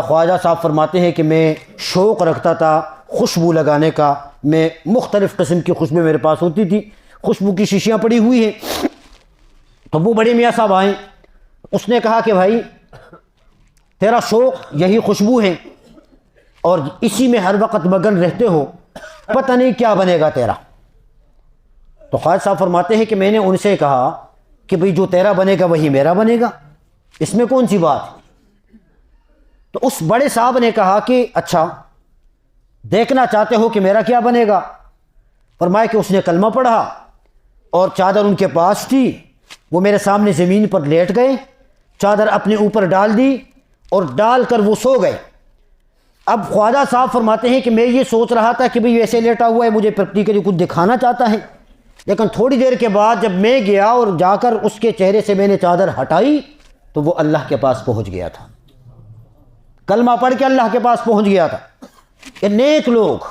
Speaker 1: خواجہ صاحب فرماتے ہیں کہ میں شوق رکھتا تھا خوشبو لگانے کا، میں مختلف قسم کی خوشبو میرے پاس ہوتی تھی، خوشبو کی شیشیاں پڑی ہوئی ہیں۔ تو وہ بڑے میاں صاحب آئیں، اس نے کہا کہ بھائی تیرا شوق یہی خوشبو ہے، اور اسی میں ہر وقت مگن رہتے ہو، پتہ نہیں کیا بنے گا تیرا۔ تو خواجہ صاحب فرماتے ہیں کہ میں نے ان سے کہا کہ بھئی جو تیرا بنے گا وہی میرا بنے گا، اس میں کون سی بات؟ تو اس بڑے صاحب نے کہا کہ اچھا دیکھنا چاہتے ہو کہ میرا کیا بنے گا؟ فرمایا کہ اس نے کلمہ پڑھا، اور چادر ان کے پاس تھی، وہ میرے سامنے زمین پر لیٹ گئے، چادر اپنے اوپر ڈال دی، اور ڈال کر وہ سو گئے۔ اب خواجہ صاحب فرماتے ہیں کہ میں یہ سوچ رہا تھا کہ بھئی ایسے لیٹا ہوا ہے، مجھے پریکٹیکلی کچھ دکھانا چاہتا ہے، لیکن تھوڑی دیر کے بعد جب میں گیا اور جا کر اس کے چہرے سے میں نے چادر ہٹائی تو وہ اللہ کے پاس پہنچ گیا تھا، کلمہ پڑھ کے اللہ کے پاس پہنچ گیا تھا۔ کہ نیک لوگ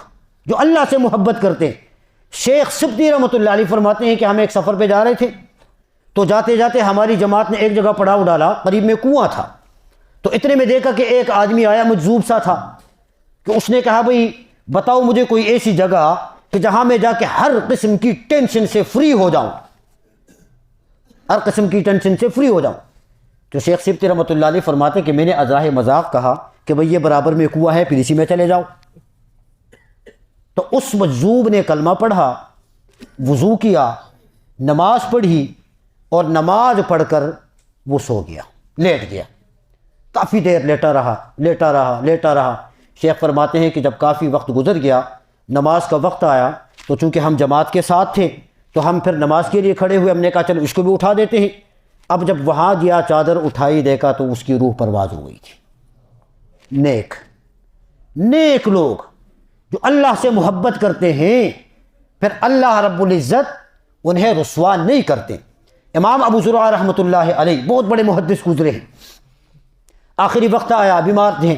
Speaker 1: جو اللہ سے محبت کرتے ہیں، شیخ سبتی رحمۃ اللہ علیہ فرماتے ہیں کہ ہم ایک سفر پہ جا رہے تھے، تو جاتے جاتے ہماری جماعت نے ایک جگہ پڑاؤ ڈالا، قریب میں کنواں تھا، تو اتنے میں دیکھا کہ ایک آدمی آیا مجذوب سا تھا، کہ اس نے کہا بھئی بتاؤ مجھے کوئی ایسی جگہ کہ جہاں میں جا کے ہر قسم کی ٹینشن سے فری ہو جاؤں، ہر قسم کی ٹینشن سے فری ہو جاؤں۔ تو شیخ سبتی رحمۃ اللہ علیہ فرماتے کہ میں نے ازراہ مذاق کہا کہ بھئی یہ برابر میں کنواں ہے، پھر اسی میں چلے جاؤ۔ تو اس مجذوب نے کلمہ پڑھا، وضو کیا، نماز پڑھی، اور نماز پڑھ کر وہ سو گیا، لیٹ گیا، کافی دیر لیٹا رہا۔ شیخ فرماتے ہیں کہ جب کافی وقت گزر گیا، نماز کا وقت آیا، تو چونکہ ہم جماعت کے ساتھ تھے تو ہم پھر نماز کے لیے کھڑے ہوئے، ہم نے کہا چلو اس کو بھی اٹھا دیتے ہیں۔ اب جب وہاں گیا چادر اٹھائی، دیکھا تو اس کی روح پرواز ہو گئی تھی۔ نیک لوگ جو اللہ سے محبت کرتے ہیں، پھر اللہ رب العزت انہیں رسوا نہیں کرتے۔ امام ابو زرعہ رحمۃ اللہ علیہ بہت بڑے محدث گزرے ہیں، آخری وقت آیا، بیمار تھے،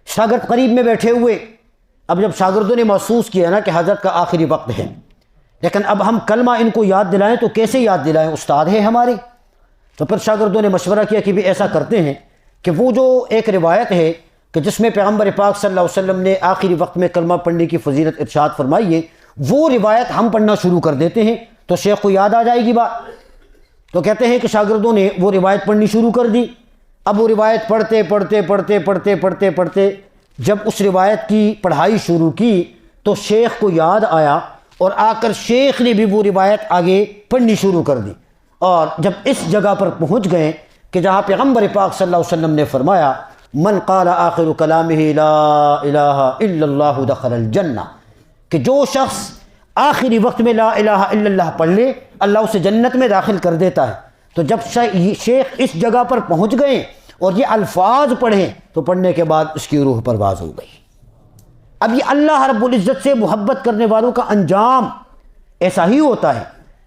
Speaker 1: شاگرد قریب میں بیٹھے ہوئے۔ اب جب شاگردوں نے محسوس کیا نا کہ حضرت کا آخری وقت ہے، لیکن اب ہم کلمہ ان کو یاد دلائیں تو کیسے یاد دلائیں، استاد ہے ہمارے۔ تو پھر شاگردوں نے مشورہ کیا کہ بھی ایسا کرتے ہیں کہ وہ جو ایک روایت ہے کہ جس میں پیغمبر پاک صلی اللہ علیہ وسلم نے آخری وقت میں کلمہ پڑھنے کی فضیلت ارشاد فرمائی ہے، وہ روایت ہم پڑھنا شروع کر دیتے ہیں تو شیخ کو یاد آ جائے گی بات۔ تو کہتے ہیں کہ شاگردوں نے وہ روایت پڑھنی شروع کر دی۔ اب وہ روایت پڑھتے جب اس روایت کی پڑھائی شروع کی تو شیخ کو یاد آیا، اور آ کر شیخ نے بھی وہ روایت آگے پڑھنی شروع کر دی۔ اور جب اس جگہ پر پہنچ گئے کہ جہاں پیغمبر پاک صلی اللہ علیہ وسلم نے فرمایا من قال آخر کلامہ لا الہ الا اللہ دخل الجنہ، کہ جو شخص آخری وقت میں لا الہ الا اللہ پڑھ لے اللہ اسے جنت میں داخل کر دیتا ہے۔ تو جب شیخ اس جگہ پر پہنچ گئے اور یہ الفاظ پڑھیں تو پڑھنے کے بعد اس کی روح پرواز ہو گئی۔ اب یہ اللہ رب العزت سے محبت کرنے والوں کا انجام ایسا ہی ہوتا ہے،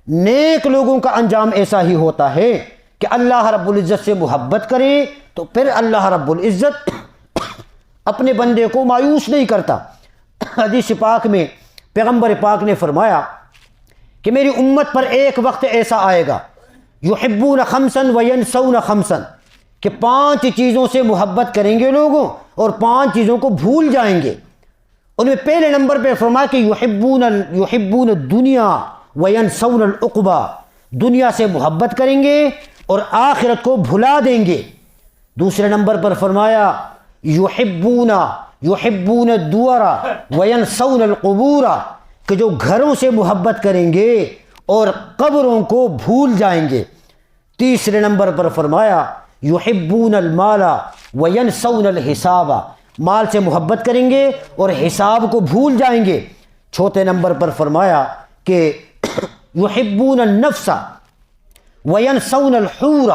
Speaker 1: نیک لوگوں کا انجام ایسا ہی ہوتا ہے کہ اللہ رب العزت سے محبت کریں تو پھر اللہ رب العزت اپنے بندے کو مایوس نہیں کرتا۔ حدیث پاک میں پیغمبر پاک نے فرمایا کہ میری امت پر ایک وقت ایسا آئے گا یحبون خمسا وینسون خمسا، کہ 5 چیزوں سے محبت کریں گے لوگوں اور 5 چیزوں کو بھول جائیں گے۔ ان میں پہلے نمبر پہ فرمایا کہ یحبون الدنیا وینسون العقبہ، دنیا سے محبت کریں گے اور آخرت کو بھلا دیں گے۔ دوسرے نمبر پر فرمایا یحبون الدور وینسون القبور، کہ جو گھروں سے محبت کریں گے اور قبروں کو بھول جائیں گے۔ تیسرے نمبر پر فرمایا یحبون المال وینسون الحساب، مال سے محبت کریں گے اور حساب کو بھول جائیں گے۔ چوتھے نمبر پر فرمایا کہ یحبون النفس وینسون الحور،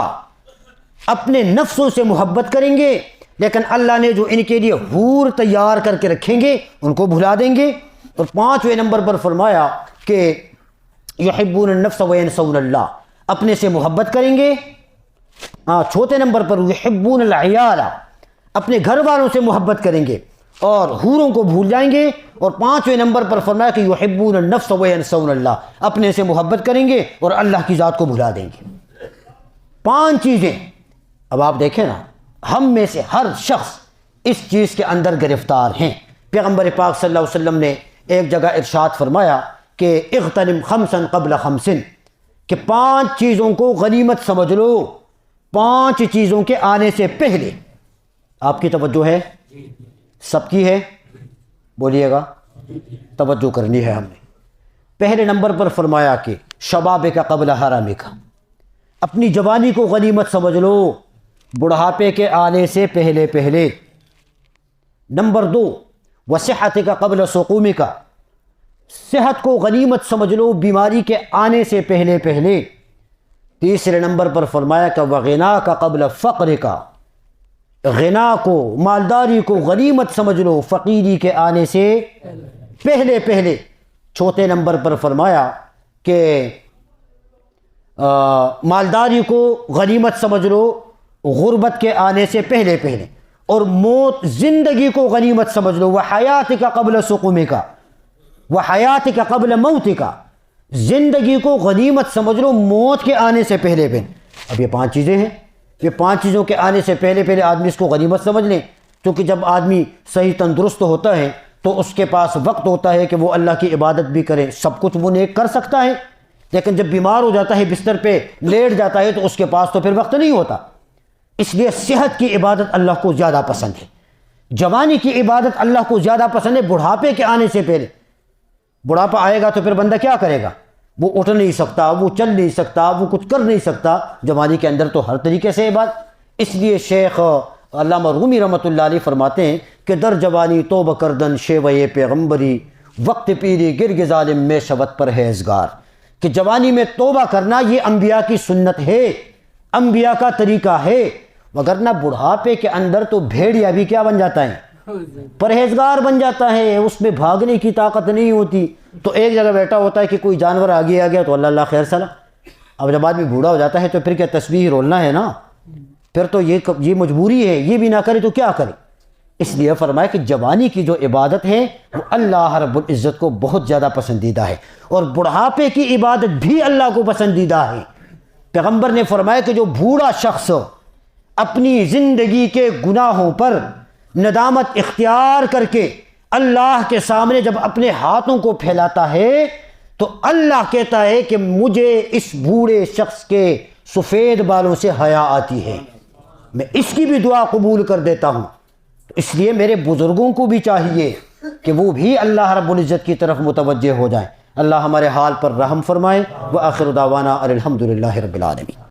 Speaker 1: اپنے نفسوں سے محبت کریں گے لیکن اللہ نے جو ان کے لیے حور تیار کر کے رکھیں گے ان کو بھلا دیں گے۔ اور 5ویں نمبر پر فرمایا کہ یحبون النفس وینسون اللہ، اپنے سے محبت کریں گے۔ چوتھے نمبر پر یحبون العیال، اپنے گھر والوں سے محبت کریں گے اور حوروں کو بھول جائیں گے۔ اور 5ویں نمبر پر فرمایا کہ یحبون النفس وینسون اللہ، اپنے سے محبت کریں گے اور اللہ کی ذات کو بھلا دیں گے۔ 5 چیزیں۔ اب آپ دیکھیں نا، ہم میں سے ہر شخص اس چیز کے اندر گرفتار ہیں۔ پیغمبر پاک صلی اللہ علیہ وسلم نے ایک جگہ ارشاد فرمایا کہ اغتنم خمسا قبل خمس، کہ 5 چیزوں کو غنیمت سمجھ لو 5 چیزوں کے آنے سے پہلے۔ آپ کی توجہ ہے؟ سب کی ہے؟ بولیے گا، توجہ کرنی ہے ہم نے۔ پہلے نمبر پر فرمایا کہ شباب کا قبل حرامک، اپنی جوانی کو غنیمت سمجھ لو بڑھاپے کے آنے سے پہلے پہلے۔ نمبر 2 وصحت کا قبل سقومک، صحت کو غنیمت سمجھ لو بیماری کے آنے سے پہلے پہلے۔ تیسرے نمبر پر فرمایا کہ وغنا کا قبل فقر کا، غنا کو، مالداری کو غنیمت سمجھ لو فقیری کے آنے سے پہلے پہلے۔ چوتھے نمبر پر فرمایا کہ مالداری کو غنیمت سمجھ لو غربت کے آنے سے پہلے پہلے۔ اور موت، زندگی کو غنیمت سمجھ لو، وحیات کا قبل سقوم کا، وحیاتک قبل موتک، زندگی کو غنیمت سمجھ لو موت کے آنے سے پہلے پہلے۔ اب یہ 5 چیزیں ہیں، یہ 5 چیزوں کے آنے سے پہلے پہلے آدمی اس کو غنیمت سمجھ لیں، کیونکہ جب آدمی صحیح تندرست ہوتا ہے تو اس کے پاس وقت ہوتا ہے کہ وہ اللہ کی عبادت بھی کرے، سب کچھ وہ نیک کر سکتا ہے، لیکن جب بیمار ہو جاتا ہے، بستر پہ لیٹ جاتا ہے، تو اس کے پاس تو پھر وقت نہیں ہوتا۔ اس لیے صحت کی عبادت اللہ کو زیادہ پسند ہے، جوانی کی عبادت اللہ کو زیادہ پسند ہے بڑھاپے کے آنے سے پہلے۔ بڑھاپا آئے گا تو پھر بندہ کیا کرے گا؟ وہ اٹھ نہیں سکتا، وہ چل نہیں سکتا، وہ کچھ کر نہیں سکتا۔ جوانی کے اندر تو ہر طریقے سے عبادت۔ اس لیے شیخ علامہ رومی رحمۃ اللہ علیہ فرماتے ہیں کہ در جوانی توبہ کردن شیوے پیغمبری، وقت پیری گرگ ظالم میں شبت پرہیزگار، کہ جوانی میں توبہ کرنا یہ انبیاء کی سنت ہے، انبیاء کا طریقہ ہے، وگرنہ بڑھاپے کے اندر تو بھیڑیا بھی کیا بن جاتا ہے؟ پرہیزگار بن جاتا ہے، اس میں بھاگنے کی طاقت نہیں ہوتی، تو ایک جگہ بیٹھا ہوتا ہے کہ کوئی جانور آگے آ گیا تو اللہ اللہ خیر سلا۔ اب جب آدمی بوڑھا ہو جاتا ہے تو پھر کیا تسبیح رولنا ہے نا، پھر تو یہ مجبوری ہے، یہ بھی نہ کرے تو کیا کرے۔ اس لیے فرمایا کہ جوانی کی جو عبادت ہے وہ اللہ رب العزت کو بہت زیادہ پسندیدہ ہے، اور بڑھاپے کی عبادت بھی اللہ کو پسندیدہ ہے۔ پیغمبر نے فرمایا کہ جو بوڑھا شخص اپنی زندگی کے گناہوں پر ندامت اختیار کر کے اللہ کے سامنے جب اپنے ہاتھوں کو پھیلاتا ہے تو اللہ کہتا ہے کہ مجھے اس بوڑھے شخص کے سفید بالوں سے حیا آتی ہے، میں اس کی بھی دعا قبول کر دیتا ہوں۔ اس لیے میرے بزرگوں کو بھی چاہیے کہ وہ بھی اللہ رب العزت کی طرف متوجہ ہو جائیں۔ اللہ ہمارے حال پر رحم فرمائے۔ وآخر دعوانا الحمدللہ رب العالمین۔